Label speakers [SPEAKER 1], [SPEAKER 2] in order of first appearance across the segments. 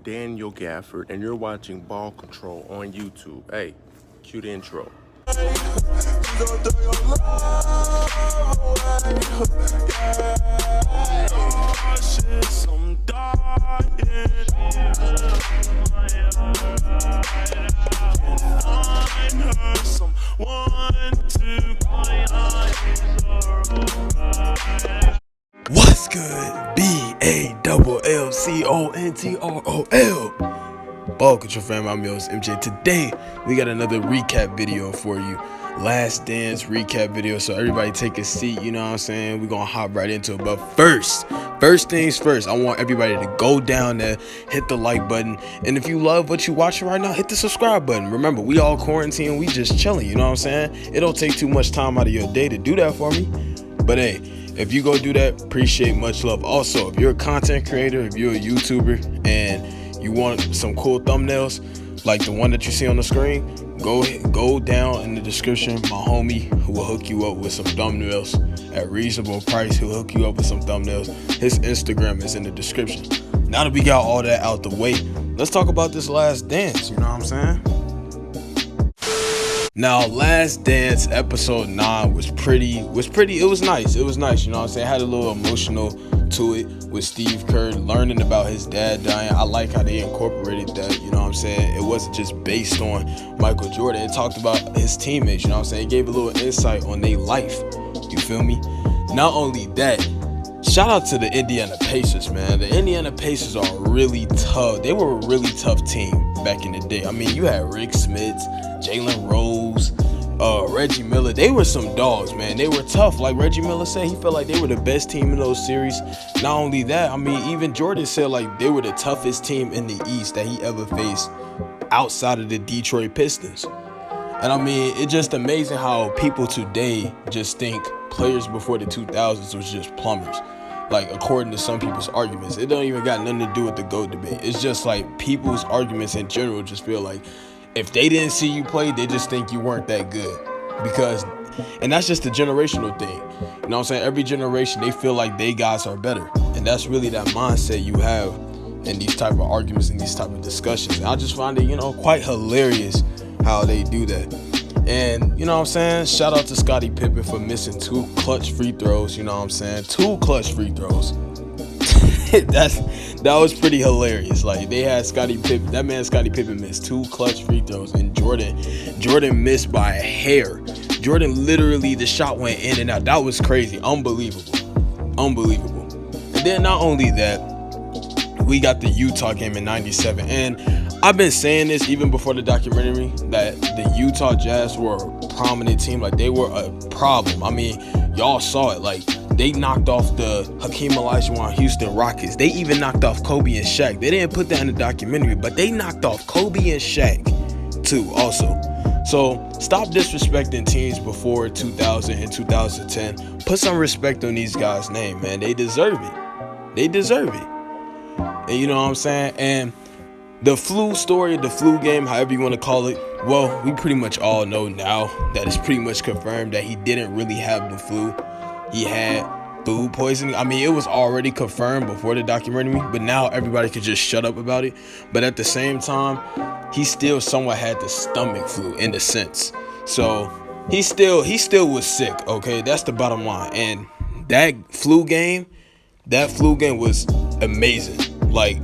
[SPEAKER 1] Daniel Gafford, and you're watching Ball Control on YouTube. Hey, cue the intro.
[SPEAKER 2] What's good? BALLCONTROL. Ball Control fam, I'm yours, MJ. Today, we got another recap video for you. Last Dance recap video. So everybody take a seat, you know what I'm saying? We're gonna hop right into it. But first things first, I want everybody to go down there, hit the like button. And if you love what you watching right now, hit the subscribe button. Remember, we all quarantine, we just chilling, you know what I'm saying? It don't take too much time out of your day to do that for me. But hey, if you go do that, appreciate, much love. Also, if you're a content creator, if you're a YouTuber and you want some cool thumbnails like the one that you see on the screen, go down in the description. My homie who will hook you up with some thumbnails at reasonable price. He'll hook you up with some thumbnails. His Instagram is in the description. Now that we got all that out the way, let's talk about this Last Dance, you know what I'm saying? Now, Last Dance episode 9 was pretty, it was nice, you know what I'm saying? It had a little emotional to it with Steve Kerr learning about his dad dying. I like how they incorporated that, you know what I'm saying? It wasn't just based on Michael Jordan. It talked about his teammates, you know what I'm saying? It gave a little insight on their life, you feel me? Not only that, shout out to the Indiana Pacers, man. The Indiana Pacers are really tough. They were a really tough team back in the day. I mean, you had Rick Smits, Jalen Rose, Reggie Miller. They were some dogs, man. They were tough. Like Reggie Miller said, he felt like they were the best team in those series. Not only that, I mean, even Jordan said like they were the toughest team in the East that he ever faced outside of the Detroit Pistons. And I mean, it's just amazing how people today just think players before the 2000s was just plumbers. Like, according to some people's arguments, it don't even got nothing to do with the GOAT debate. It's just like people's arguments in general just feel like if they didn't see you play, they just think you weren't that good. And that's just a generational thing. You know what I'm saying? Every generation, they feel like they guys are better. And that's really that mindset you have in these type of arguments and these type of discussions. And I just find it, quite hilarious how they do that. And, you know what I'm saying? Shout out to Scottie Pippen for missing 2 clutch free throws, you know what I'm saying? 2 clutch free throws. That was pretty hilarious. Like, they had Scottie Pippen missed 2 clutch free throws, and Jordan missed by a hair. Jordan literally, the shot went in and out. That was crazy. Unbelievable. And then not only that, we got the Utah game in 97. And I've been saying this even before the documentary, that the Utah Jazz were a prominent team. Like, they were a problem. I mean, y'all saw it. Like, they knocked off the Hakeem Olajuwon Houston Rockets. They even knocked off Kobe and Shaq. They didn't put that in the documentary, but they knocked off Kobe and Shaq too also. So stop disrespecting teams before 2000 and 2010. Put some respect on these guys' name, man. They deserve it. And you know what I'm saying? And the flu story, the flu game, however you want to call it, well, we pretty much all know now that it's pretty much confirmed that he didn't really have the flu. He had food poisoning. I mean, it was already confirmed before the documentary, but now everybody could just shut up about it. But at the same time, he still somewhat had the stomach flu in a sense. So he still was sick, okay? That's the bottom line. And that flu game was amazing. Like,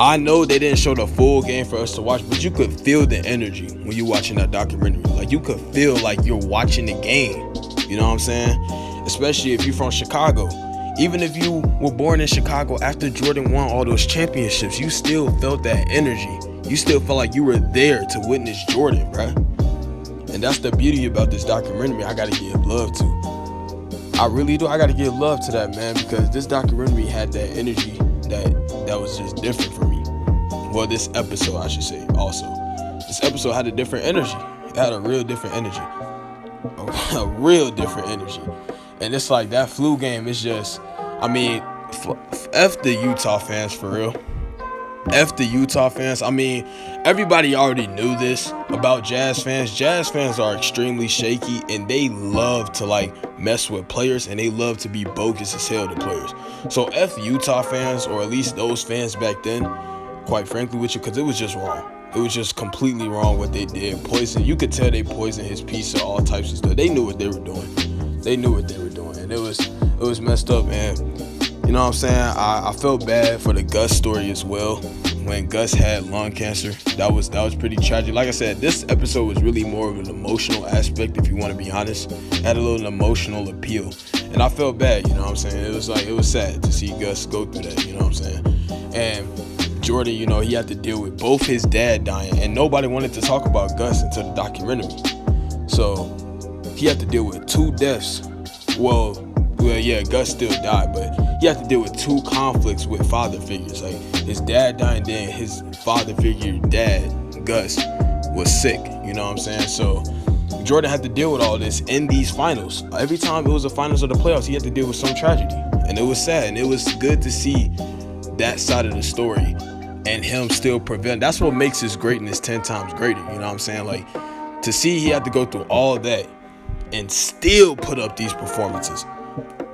[SPEAKER 2] I know they didn't show the full game for us to watch, but you could feel the energy when you're watching that documentary. Like, you could feel like you're watching the game. You know what I'm saying? Especially if you're from Chicago. Even if you were born in Chicago after Jordan won all those championships, you still felt that energy. You still felt like you were there to witness Jordan, bruh. And that's the beauty about this documentary. I gotta give love to. I really do. I gotta give love to that, man, because this documentary had that energy that was just different for me. Well, this episode, I should say, also. This episode had a different energy. It had a real different energy. A real different energy. And it's like that flu game is just, I mean, F the Utah fans for real. F the Utah fans. I mean, everybody already knew this about Jazz fans. Jazz fans are extremely shaky, and they love to like mess with players, and they love to be bogus as hell to players. So F Utah fans, or at least those fans back then, quite frankly with you, because it was just wrong. It was just completely wrong what they did. Poison. You could tell they poisoned his pizza, all types of stuff. They knew what they were doing. They knew what they were doing, and it was messed up. And you know what I'm saying? I felt bad for the Gus story as well. When Gus had lung cancer, that was pretty tragic. Like I said, this episode was really more of an emotional aspect, if you want to be honest. It had a little emotional appeal, and I felt bad. You know what I'm saying? It was sad to see Gus go through that. You know what I'm saying? And Jordan, you know, he had to deal with both his dad dying, and nobody wanted to talk about Gus until the documentary. So he had to deal with 2 deaths. Well, yeah, Gus still died, but he had to deal with 2 conflicts with father figures. Like, his dad died, and then his father figure dad, Gus, was sick. You know what I'm saying? So Jordan had to deal with all this in these finals. Every time it was the finals of the playoffs, he had to deal with some tragedy, and it was sad. And it was good to see that side of the story and him still prevent. That's what makes his greatness 10 times greater. You know what I'm saying? Like, to see he had to go through all that and still put up these performances.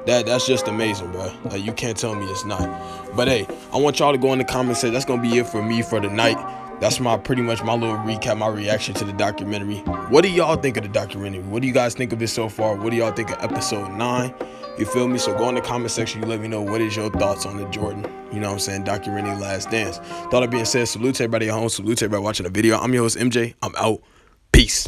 [SPEAKER 2] That's just amazing, bro. Like, you can't tell me it's not. But hey, I want y'all to go in the comments and say that's gonna be it for me for the night. That's pretty much my little recap, my reaction to the documentary. What do y'all think of the documentary? What do you guys think of it so far? What do y'all think of episode 9? You feel me? So go in the comment section. You let me know what is your thoughts on the Jordan, you know what I'm saying, documentary Last Dance. That being said, salute to everybody at home. Salute to everybody watching the video. I'm your host, MJ. I'm out. Peace.